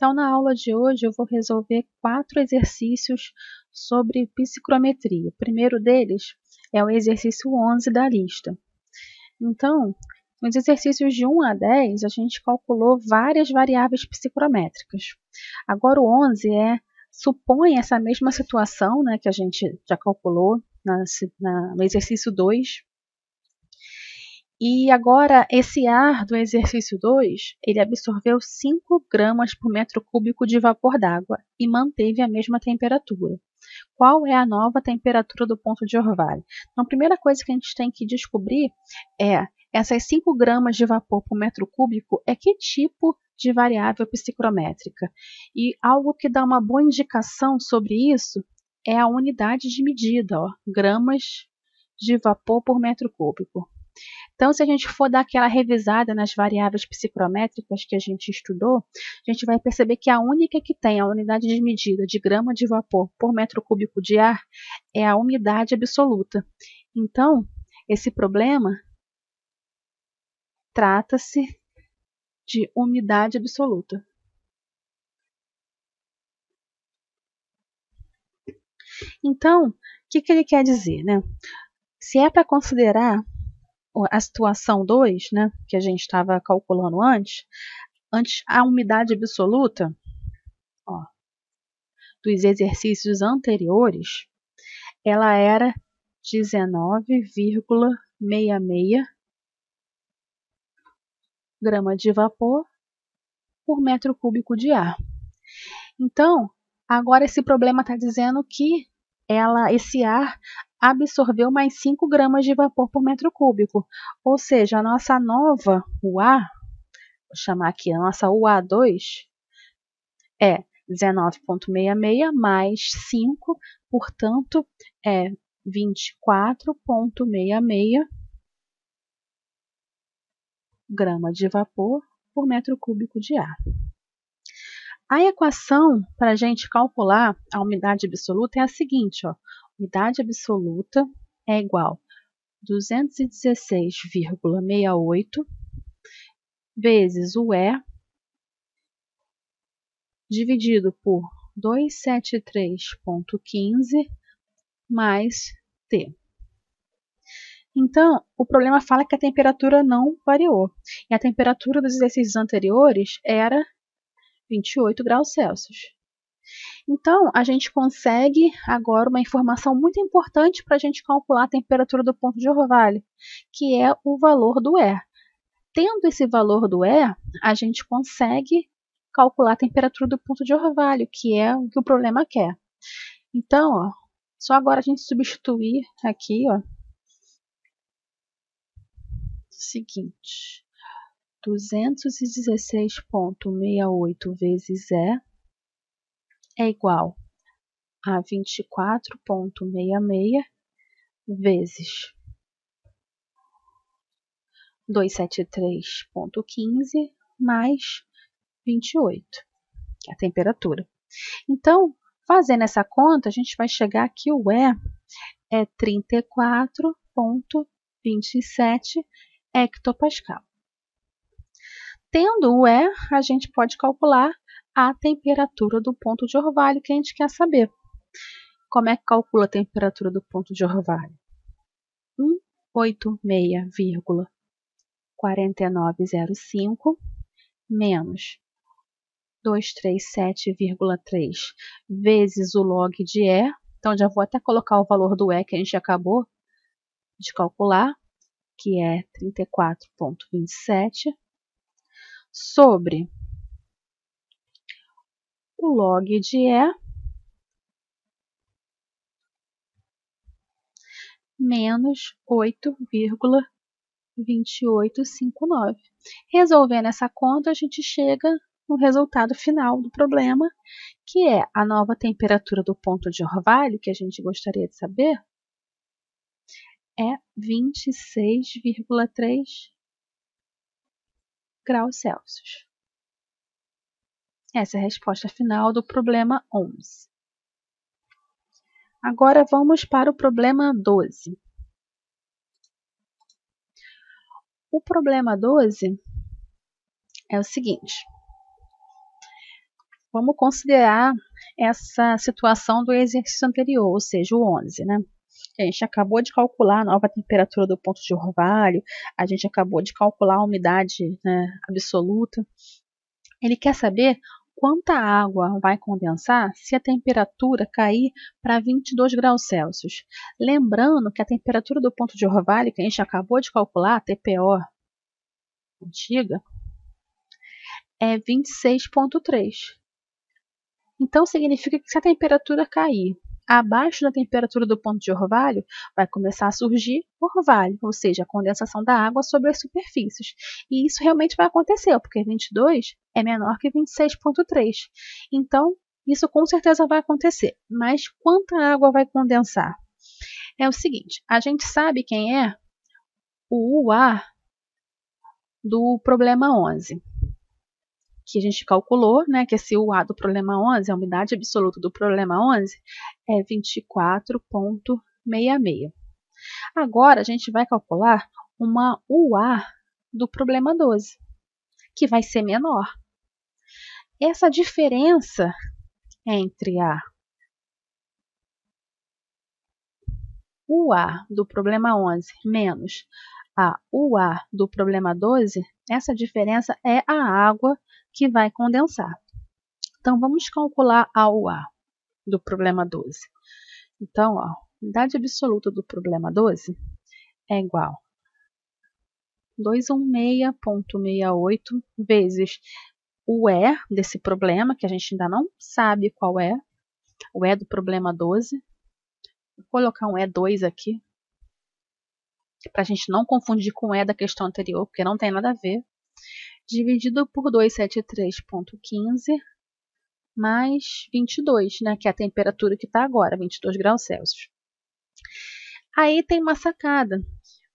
Então, na aula de hoje, eu vou resolver 4 exercícios sobre psicrometria. O primeiro deles é o exercício 11 da lista. Então, nos exercícios de 1 a 10, a gente calculou várias variáveis psicrométricas. Agora, o 11 supõe essa mesma situação, né, que a gente já calculou no exercício 2. E agora, esse ar do exercício 2, ele absorveu 5 gramas por metro cúbico de vapor d'água e manteve a mesma temperatura. Qual é a nova temperatura do ponto de orvalho? Então, a primeira coisa que a gente tem que descobrir é essas 5 gramas de vapor por metro cúbico é que tipo de variável psicrométrica. E algo que dá uma boa indicação sobre isso é a unidade de medida, gramas de vapor por metro cúbico. Então, se a gente for dar aquela revisada nas variáveis psicrométricas que a gente estudou, a gente vai perceber que a única que tem a unidade de medida de grama de vapor por metro cúbico de ar é a umidade absoluta. Então, esse problema trata-se de umidade absoluta. Então, o que ele quer dizer, né? Se é para considerar a situação 2, né, que a gente estava calculando antes a umidade absoluta dos exercícios anteriores, ela era 19,66 grama de vapor por metro cúbico de ar. Então, agora esse problema está dizendo que esse ar absorveu mais 5 gramas de vapor por metro cúbico. Ou seja, a nossa nova UA, vou chamar aqui a nossa UA2, é 19,66 mais 5, portanto, é 24,66 grama de vapor por metro cúbico de ar. A equação para a gente calcular a umidade absoluta é a seguinte, umidade absoluta é igual a 216,68 vezes o E dividido por 273,15 mais T. Então, o problema fala que a temperatura não variou. E a temperatura dos exercícios anteriores era 28 graus Celsius. Então, a gente consegue agora uma informação muito importante para a gente calcular a temperatura do ponto de orvalho, que é o valor do E. Tendo esse valor do E, a gente consegue calcular a temperatura do ponto de orvalho, que é o que o problema quer. Então, só agora a gente substituir aqui, seguinte, 216,68 vezes E é igual a 24,66 vezes 273,15 mais 28, que é a temperatura. Então, fazendo essa conta, a gente vai chegar que o E é 34,27 hectopascal. Tendo o E, a gente pode calcular a temperatura do ponto de orvalho que a gente quer saber. Como é que calcula a temperatura do ponto de orvalho? 186,4905 menos 237,3 vezes o log de E. Então, já vou até colocar o valor do E que a gente acabou de calcular, que é 34,27, sobre o log de E menos 8,2859. Resolvendo essa conta, a gente chega no resultado final do problema, que é a nova temperatura do ponto de orvalho, que a gente gostaria de saber, é 26,3 graus Celsius. Essa é a resposta final do problema 11. Agora vamos para o problema 12. O problema 12 é o seguinte. Vamos considerar essa situação do exercício anterior, ou seja, o 11, né? A gente acabou de calcular a nova temperatura do ponto de orvalho, a gente acabou de calcular a umidade, né, absoluta. Ele quer saber quanta água vai condensar se a temperatura cair para 22 graus Celsius. Lembrando que a temperatura do ponto de orvalho, que a gente acabou de calcular, a TPO antiga, é 26,3. Então, significa que se a temperatura cair abaixo da temperatura do ponto de orvalho, vai começar a surgir orvalho, ou seja, a condensação da água sobre as superfícies. E isso realmente vai acontecer, porque 22 é menor que 26,3. Então, isso com certeza vai acontecer. Mas quanta água vai condensar? É o seguinte, a gente sabe quem é o UA do problema 11. Que a gente calculou, né, que esse UA do problema 11, a umidade absoluta do problema 11, é 24,66. Agora, a gente vai calcular uma UA do problema 12, que vai ser menor. Essa diferença entre a UA do problema 11 menos a UA do problema 12, essa diferença é a água que vai condensar. Então, vamos calcular a UA do problema 12. Então, a umidade absoluta do problema 12 é igual a 216,68 vezes o E desse problema, que a gente ainda não sabe qual é, o E do problema 12. Vou colocar um E2 aqui, para a gente não confundir com o E da questão anterior, porque não tem nada a ver, dividido por 273,15 mais 22, né, que é a temperatura que está agora, 22 graus Celsius. Aí tem uma sacada.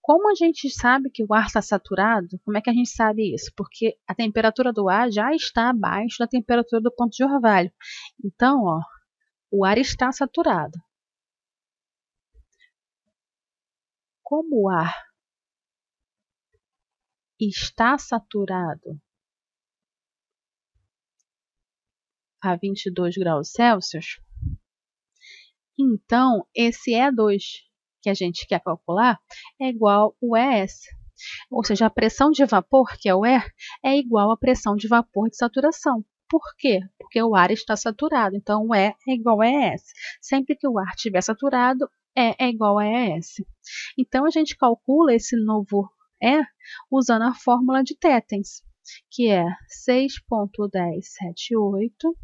Como a gente sabe que o ar está saturado, como é que a gente sabe isso? Porque a temperatura do ar já está abaixo da temperatura do ponto de orvalho. Então, ó, o ar está saturado. Como o ar está saturado a 22 graus Celsius, então esse E2 que a gente quer calcular é igual ao ES. Ou seja, a pressão de vapor, que é o E, é igual à pressão de vapor de saturação. Por quê? Porque o ar está saturado, então o E é igual a ES. Sempre que o ar estiver saturado, E é igual a ES. Então a gente calcula esse novo E usando a fórmula de Tétens, que é 6,1078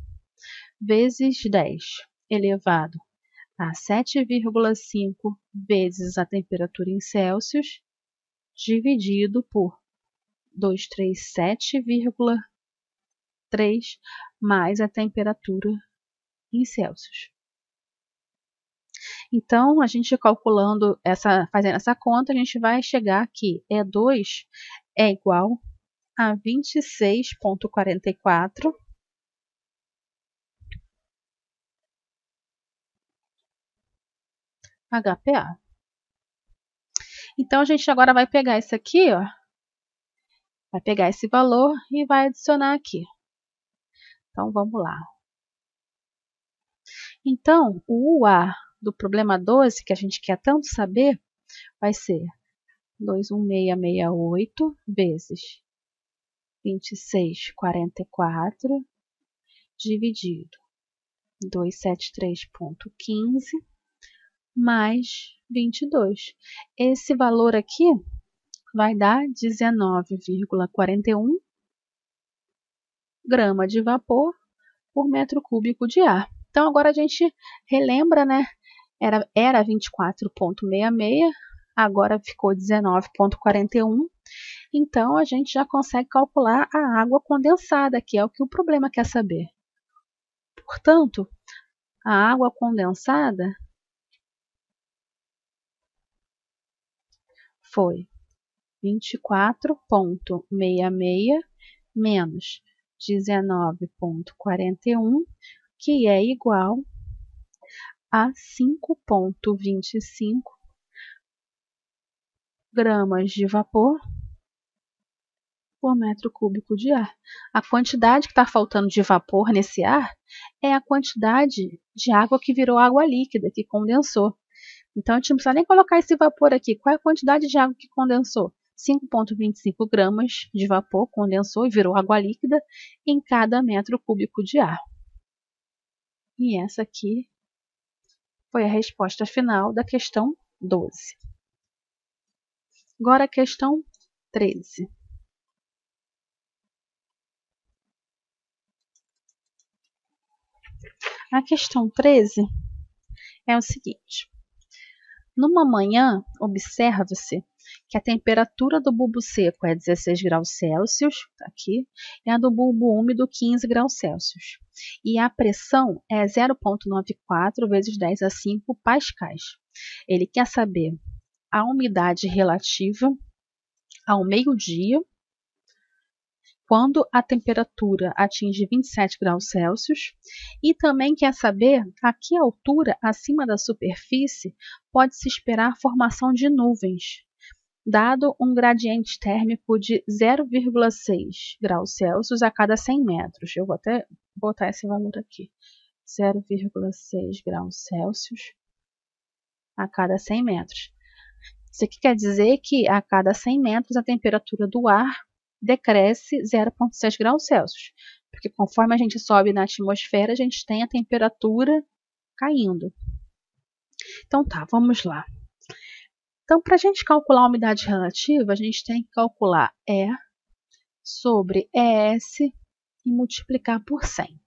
vezes 10 elevado a 7,5 vezes a temperatura em Celsius, dividido por 237,3 mais a temperatura em Celsius. Então, a gente calculando fazendo essa conta, a gente vai chegar que E2 é igual a 26,44 HPA. Então, a gente agora vai pegar isso aqui, ó, vai pegar esse valor e vai adicionar aqui. Então, vamos lá. Então, o UA do problema 12, que a gente quer tanto saber, vai ser 21668 vezes 26,44 dividido 273,15 mais 22. Esse valor aqui vai dar 19,41 grama de vapor por metro cúbico de ar. Então, agora a gente relembra, né? Era 24,66, agora ficou 19,41. Então, a gente já consegue calcular a água condensada, que é o que o problema quer saber. Portanto, a água condensada foi 24,66 menos 19,41, que é igual a 5,25 gramas de vapor por metro cúbico de ar. A quantidade que está faltando de vapor nesse ar é a quantidade de água que virou água líquida, que condensou. Então, a gente não precisa nem colocar esse vapor aqui. Qual é a quantidade de água que condensou? 5,25 gramas de vapor condensou e virou água líquida em cada metro cúbico de ar. E essa aqui foi a resposta final da questão 12. Agora a questão 13. A questão 13 é o seguinte. Numa manhã, observa-se que a temperatura do bulbo seco é 16 graus Celsius, tá aqui, e a do bulbo úmido 15 graus Celsius. E a pressão é 0,94 vezes 10 a 5 pascais. Ele quer saber a umidade relativa ao meio-dia, quando a temperatura atinge 27 graus Celsius, e também quer saber a que altura acima da superfície pode-se esperar a formação de nuvens, dado um gradiente térmico de 0,6 graus Celsius a cada 100 metros. Eu vou até botar esse valor aqui, 0,6 graus Celsius a cada 100 metros. Isso aqui quer dizer que a cada 100 metros a temperatura do ar decresce 0,6 graus Celsius, porque conforme a gente sobe na atmosfera, a gente tem a temperatura caindo. Então tá, vamos lá. Então, para a gente calcular a umidade relativa, a gente tem que calcular E sobre ES e multiplicar por 100.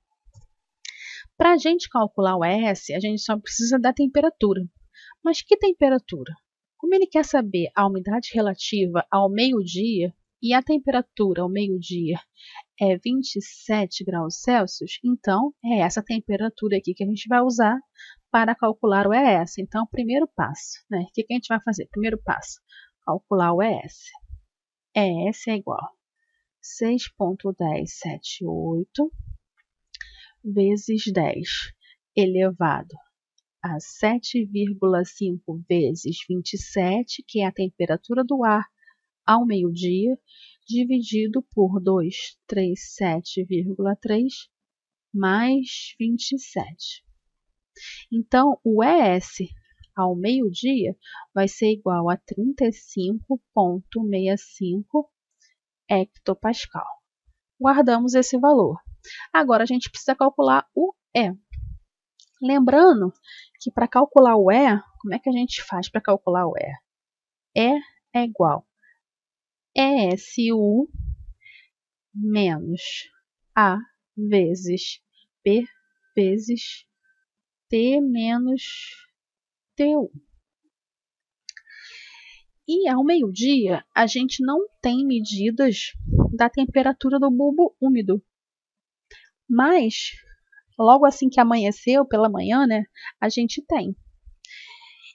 Para a gente calcular o ES, a gente só precisa da temperatura. Mas que temperatura? Como ele quer saber a umidade relativa ao meio-dia, e a temperatura ao meio-dia é 27 graus Celsius, então é essa temperatura aqui que a gente vai usar para calcular o ES. Então, primeiro passo, né? O que a gente vai fazer? Primeiro passo, calcular o ES. ES é igual a 6,1078 vezes 10 elevado a 7,5 vezes 27, que é a temperatura do ar ao meio-dia, dividido por 237,3 mais 27. Então, o ES ao meio-dia vai ser igual a 35,65 hectopascal. Guardamos esse valor. Agora, a gente precisa calcular o E. Lembrando que para calcular o E, como é que a gente faz para calcular o E? E é igual a ESU menos A vezes P vezes T menos TU. E ao meio-dia, a gente não tem medidas da temperatura do bulbo úmido. Mas, logo assim que amanheceu, pela manhã, né, a gente tem.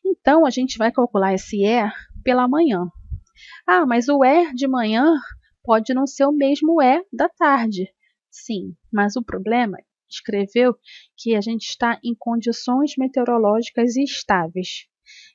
Então, a gente vai calcular esse E pela manhã. Ah, mas o E de manhã pode não ser o mesmo E da tarde. Sim, mas o problema, escreveu que a gente está em condições meteorológicas estáveis.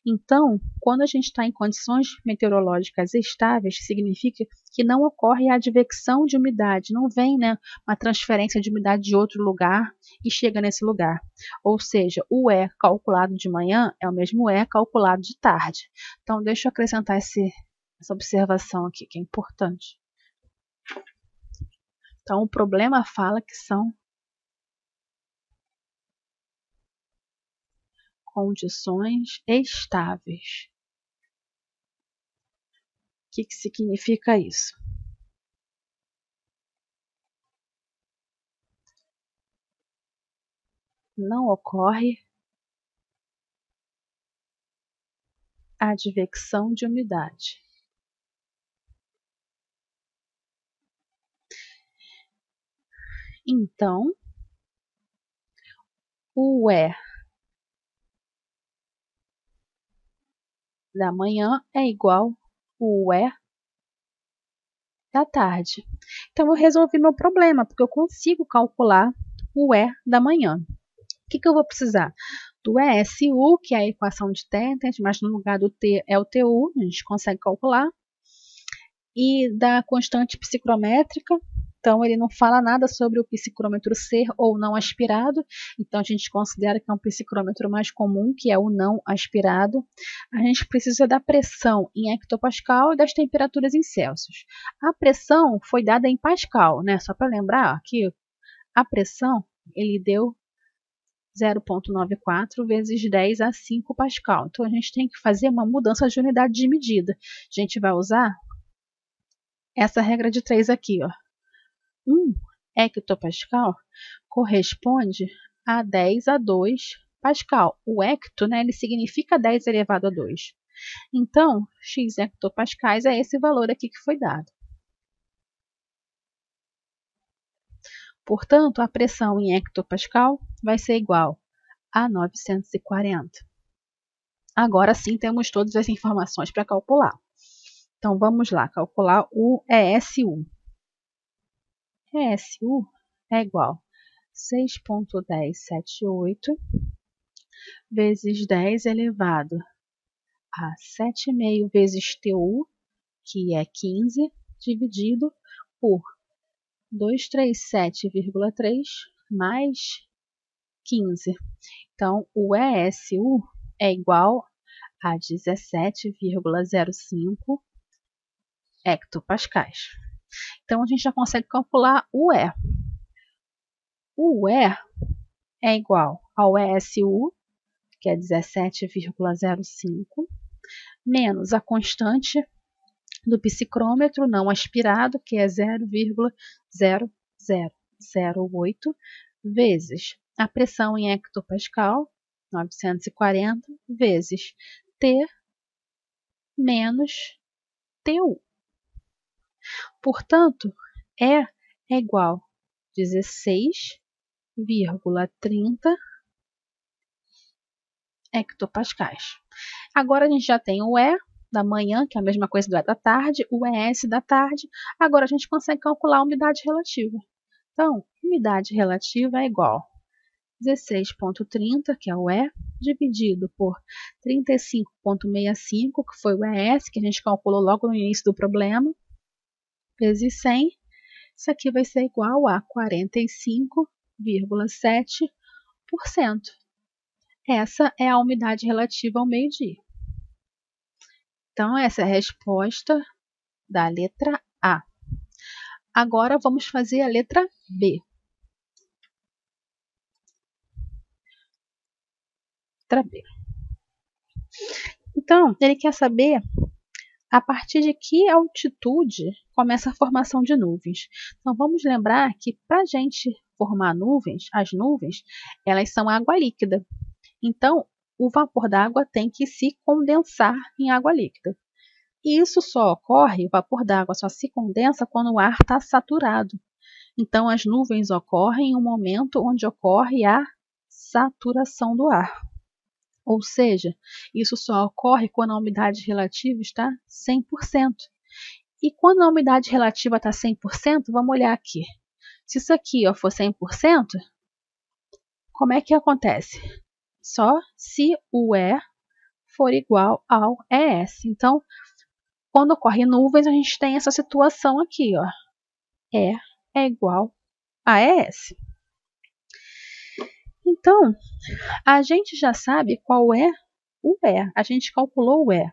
Então, quando a gente está em condições meteorológicas estáveis, significa que não ocorre a advecção de umidade, não vem, né, uma transferência de umidade de outro lugar e chega nesse lugar. Ou seja, o E calculado de manhã é o mesmo E calculado de tarde. Então, deixa eu acrescentar essa observação aqui, que é importante. Então, o problema fala que são condições estáveis. O que significa isso? Não ocorre a advecção de umidade. Então, o E da manhã é igual ao E da tarde. Então, eu resolvi meu problema, porque eu consigo calcular o E da manhã. O que eu vou precisar? Do ESU, que é a equação de Tetens, mas no lugar do T é o TU, a gente consegue calcular. e da constante psicrométrica. Então, ele não fala nada sobre o psicrômetro ser ou não aspirado. Então, a gente considera que é um psicrômetro mais comum, que é o não aspirado. A gente precisa da pressão em hectopascal e das temperaturas em Celsius. A pressão foi dada em Pascal, né? Só para lembrar que a pressão ele deu 0,94 vezes 10 a 5 Pascal. Então, a gente tem que fazer uma mudança de unidade de medida. A gente vai usar essa regra de 3 aqui, ó. 1 hectopascal corresponde a 10 a 2 Pascal. O hecto, né, ele significa 10 elevado a 2. Então, x hectopascais é esse valor aqui que foi dado. Portanto, a pressão em hectopascal vai ser igual a 940. Agora sim temos todas as informações para calcular. Então, vamos lá calcular o ESU. ESU é igual a 6,1078 vezes 10 elevado a 7,5 vezes TU, que é 15, dividido por 237,3 mais 15. Então, o ESU é igual a 17,05 hectopascais. Então, a gente já consegue calcular o E. O E é igual ao ESU, que é 17,05, menos a constante do psicrômetro não aspirado, que é 0,0008, vezes a pressão em hectopascal, 940, vezes T menos TU. Portanto, E é igual a 16,30 hectopascais. Agora a gente já tem o E da manhã, que é a mesma coisa do E da tarde, o ES da tarde. Agora a gente consegue calcular a umidade relativa. Então, umidade relativa é igual a 16,30, que é o E, dividido por 35,65, que foi o ES, que a gente calculou logo no início do problema, vezes 100. Isso aqui vai ser igual a 45,7%. Essa é a umidade relativa ao meio-dia. Então, essa é a resposta da letra A. Agora, vamos fazer a letra B. Letra B. Então, ele quer saber a partir de que altitude começa a formação de nuvens. Então, vamos lembrar que para a gente formar nuvens, as nuvens, elas são água líquida. Então, o vapor d'água tem que se condensar em água líquida. E isso só ocorre, o vapor d'água só se condensa quando o ar está saturado. Então, as nuvens ocorrem em um momento onde ocorre a saturação do ar. Ou seja, isso só ocorre quando a umidade relativa está 100%. E quando a umidade relativa está 100%, vamos olhar aqui. Se isso aqui for 100%, como é que acontece? Só se o E for igual ao ES. Então, quando ocorre nuvens, a gente tem essa situação aqui, ó. E é igual a ES. Então, a gente já sabe qual é o E. A gente calculou o E.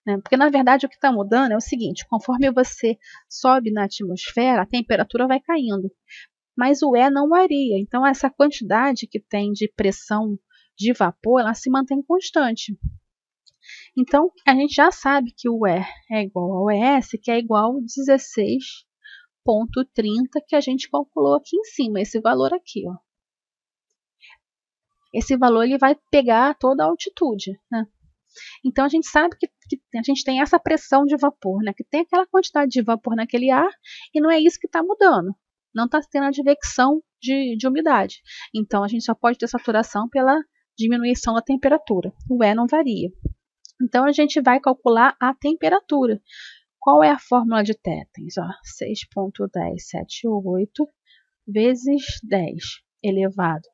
Né? Porque, na verdade, o que está mudando é o seguinte: conforme você sobe na atmosfera, a temperatura vai caindo. Mas o E não varia. Então, essa quantidade que tem de pressão de vapor, ela se mantém constante. Então, a gente já sabe que o E é igual ao ES, que é igual a 16,30, que a gente calculou aqui em cima, esse valor aqui, ó. Esse valor ele vai pegar toda a altitude, né? Então, a gente sabe que a gente tem essa pressão de vapor, né? Que tem aquela quantidade de vapor naquele ar e não é isso que está mudando. Não está tendo a advecção de umidade. Então, a gente só pode ter saturação pela diminuição da temperatura. O E não varia. Então, a gente vai calcular a temperatura. Qual é a fórmula de tétans? 6,1078 vezes 10 elevado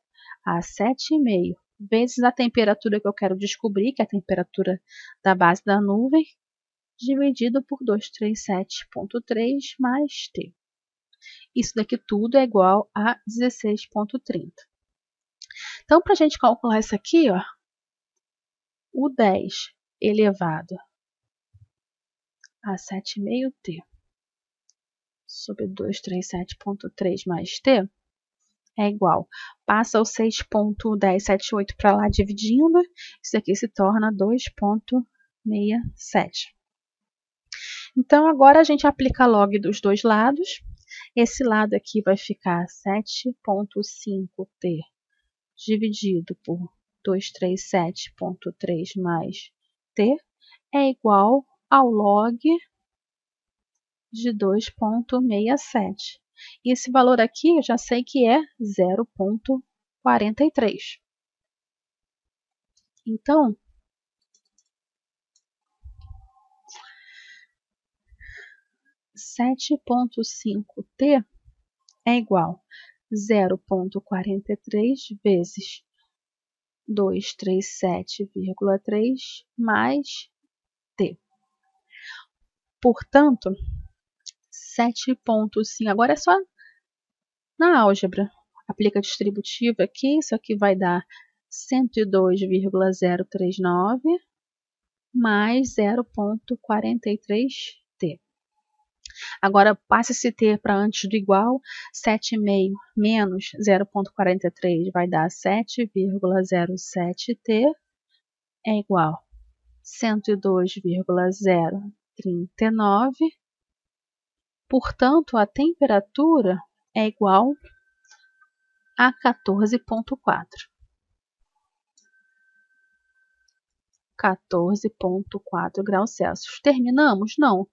a 7,5 vezes a temperatura que eu quero descobrir, que é a temperatura da base da nuvem, dividido por 237,3 mais T. Isso daqui tudo é igual a 16,30. Então, para a gente calcular isso aqui, ó, o 10 elevado a 7,5T sobre 237,3 mais T é igual. Passa o 6,1078 para lá dividindo, isso aqui se torna 2,67. Então, agora a gente aplica log dos dois lados. Esse lado aqui vai ficar 7,5T dividido por 237,3 mais T é igual ao log de 2,67. E esse valor aqui eu já sei que é 0,43. Então, (7,5T) é igual a 0,43 vezes 237,3 mais T. Portanto, 7,5. Agora é só na álgebra. Aplica a distributiva aqui, isso aqui vai dar 102,039 mais 0,43T. Agora, passa esse T para antes do igual, 7,5 menos 0,43 vai dar 7,07T é igual a 102,039. Portanto, a temperatura é igual a 14,4. 14,4 graus Celsius. Terminamos? Não.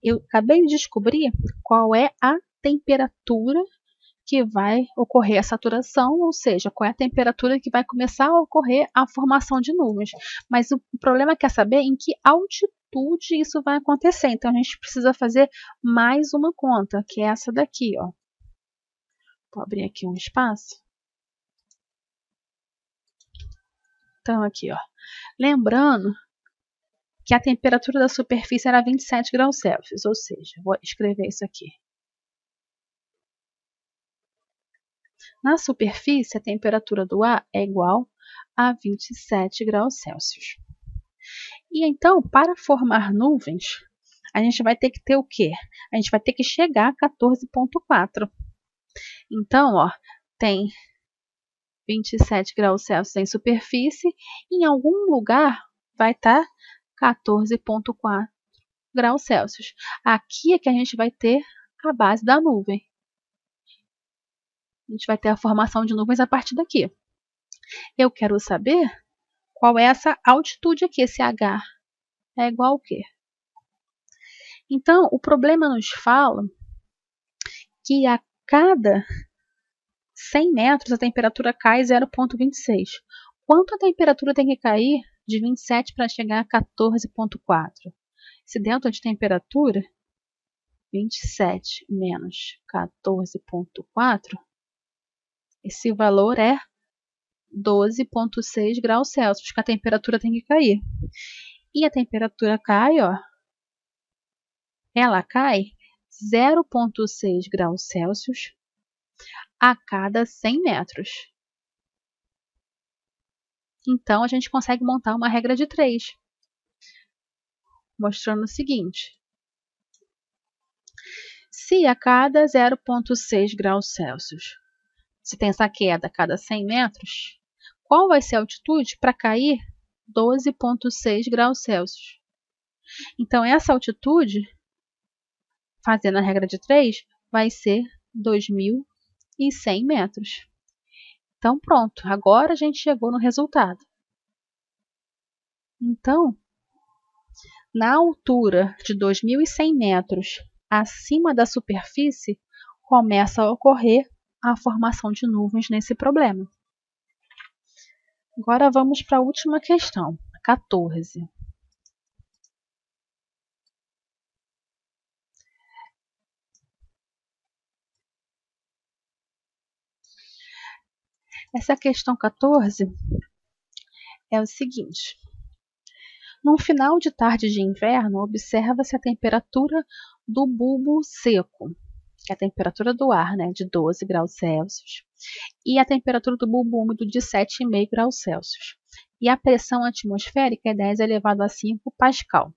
Eu acabei de descobrir qual é a temperatura que vai ocorrer a saturação, ou seja, qual é a temperatura que vai começar a ocorrer a formação de nuvens. Mas o problema é saber em que altitude isso vai acontecer. Então, a gente precisa fazer mais uma conta, que é essa daqui, ó. Vou abrir aqui um espaço. Então, aqui, ó. Lembrando que a temperatura da superfície era 27 graus Celsius, ou seja, vou escrever isso aqui. Na superfície, a temperatura do ar é igual a 27 graus Celsius. E então, para formar nuvens, a gente vai ter que ter o quê? A gente vai ter que chegar a 14,4. Então, ó, tem 27 graus Celsius em superfície, em algum lugar vai estar 14,4 graus Celsius. Aqui é que a gente vai ter a base da nuvem. A gente vai ter a formação de nuvens a partir daqui. Eu quero saber qual é essa altitude aqui, esse H. É igual ao quê? Então, o problema nos fala que a cada 100 metros a temperatura cai 0,26. Quanto a temperatura tem que cair de 27 para chegar a 14,4? Esse delta de temperatura, 27 menos 14,4, esse valor é 12,6 graus Celsius, que a temperatura tem que cair. E a temperatura cai, ó, ela cai 0,6 graus Celsius a cada 100 metros. Então, a gente consegue montar uma regra de 3, mostrando o seguinte. Se a cada 0,6 graus Celsius se tem essa queda a cada 100 metros, qual vai ser a altitude para cair 12,6 graus Celsius? Então, essa altitude, fazendo a regra de 3, vai ser 2.100 metros. Então, pronto. Agora a gente chegou no resultado. Então, na altura de 2.100 metros acima da superfície, começa a ocorrer a formação de nuvens nesse problema. Agora vamos para a última questão, 14. Essa questão 14 é o seguinte. No final de tarde de inverno, observa-se a temperatura do bulbo seco, que é a temperatura do ar, né, de 12 graus Celsius, e a temperatura do bulbo úmido de 7,5 graus Celsius. E a pressão atmosférica é 10 elevado a 5 Pascal.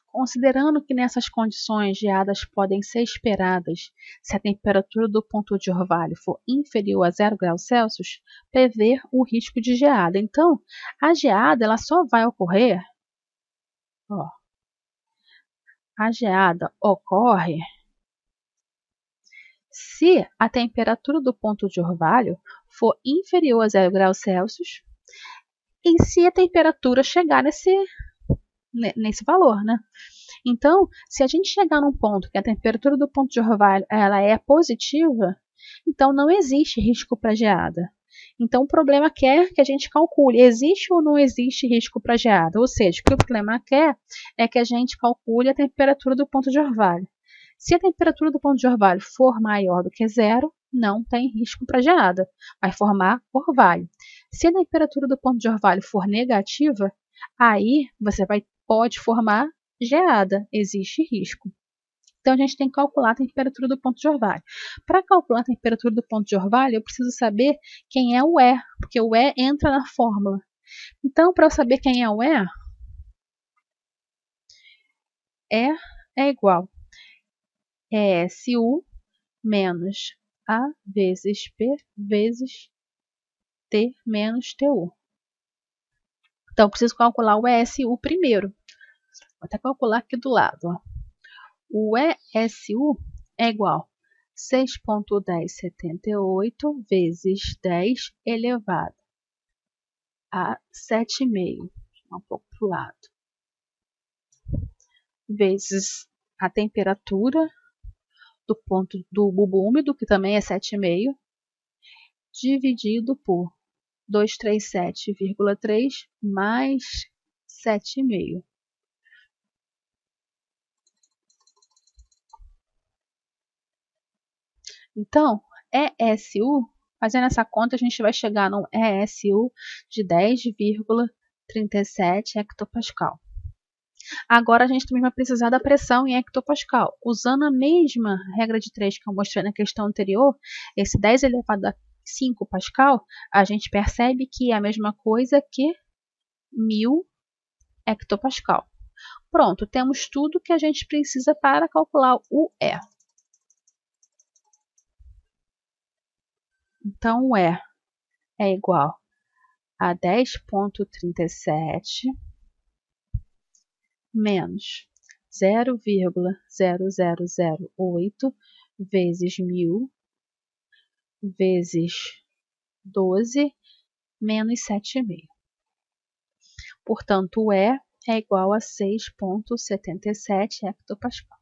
Considerando que nessas condições geadas podem ser esperadas se a temperatura do ponto de orvalho for inferior a 0 graus Celsius, prever o risco de geada. Então, a geada ela só vai ocorrer, a geada ocorre se a temperatura do ponto de orvalho for inferior a 0 graus Celsius e se a temperatura chegar nesse valor, né? Então, se a gente chegar num ponto que a temperatura do ponto de orvalho ela é positiva, então não existe risco para geada. Então, o problema quer que a gente calcule, existe ou não existe risco para geada. Ou seja, o que o problema quer é que a gente calcule a temperatura do ponto de orvalho. Se a temperatura do ponto de orvalho for maior do que zero, não tem risco para geada, vai formar orvalho. Se a temperatura do ponto de orvalho for negativa, aí você pode formar geada, existe risco. Então, a gente tem que calcular a temperatura do ponto de orvalho. Para calcular a temperatura do ponto de orvalho, eu preciso saber quem é o E, porque o E entra na fórmula. Então, para eu saber quem é o E, E é igual a SU menos A vezes P vezes T menos TU. Então, eu preciso calcular o ESU primeiro. Vou até calcular aqui do lado. Ó. O ESU é igual a 6,1078 vezes 10 elevado a 7,5, um pouco para o lado, vezes a temperatura do ponto do bulbo úmido, que também é 7,5, dividido por 237,3 mais 7,5. Então, ESU, fazendo essa conta, a gente vai chegar no ESU de 10,37 hectopascal. Agora, a gente também vai precisar da pressão em hectopascal. Usando a mesma regra de 3 que eu mostrei na questão anterior, esse 10 elevado a 5 Pascal, a gente percebe que é a mesma coisa que 1000 hectopascal. Pronto, temos tudo que a gente precisa para calcular o E. Então, o E é igual a 10,37 menos 0,0008 vezes 1000 vezes 12 menos 7,5. Portanto, o E é igual a 6,77 hectopascal.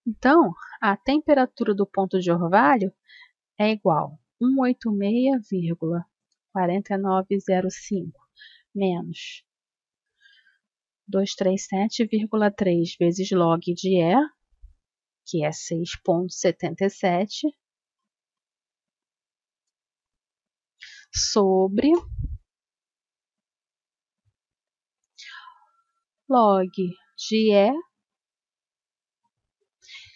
Então, a temperatura do ponto de orvalho é igual a 186,4905 menos 237,3 vezes log de E, que é 6,77, sobre log de E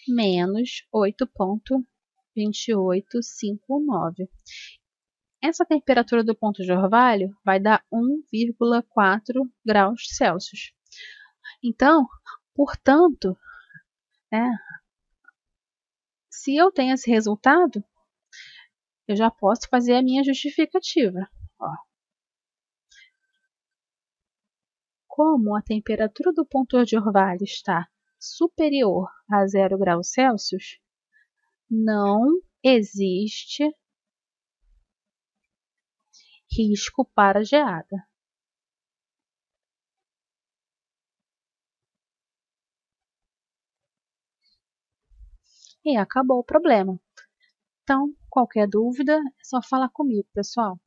menos 8,2859. Essa temperatura do ponto de orvalho vai dar 1,4 graus Celsius. Então, portanto, se eu tenho esse resultado, eu já posso fazer a minha justificativa. Ó. Como a temperatura do ponto de orvalho está superior a 0 graus Celsius, não existe risco para geada. E acabou o problema. Então, qualquer dúvida, é só falar comigo, pessoal.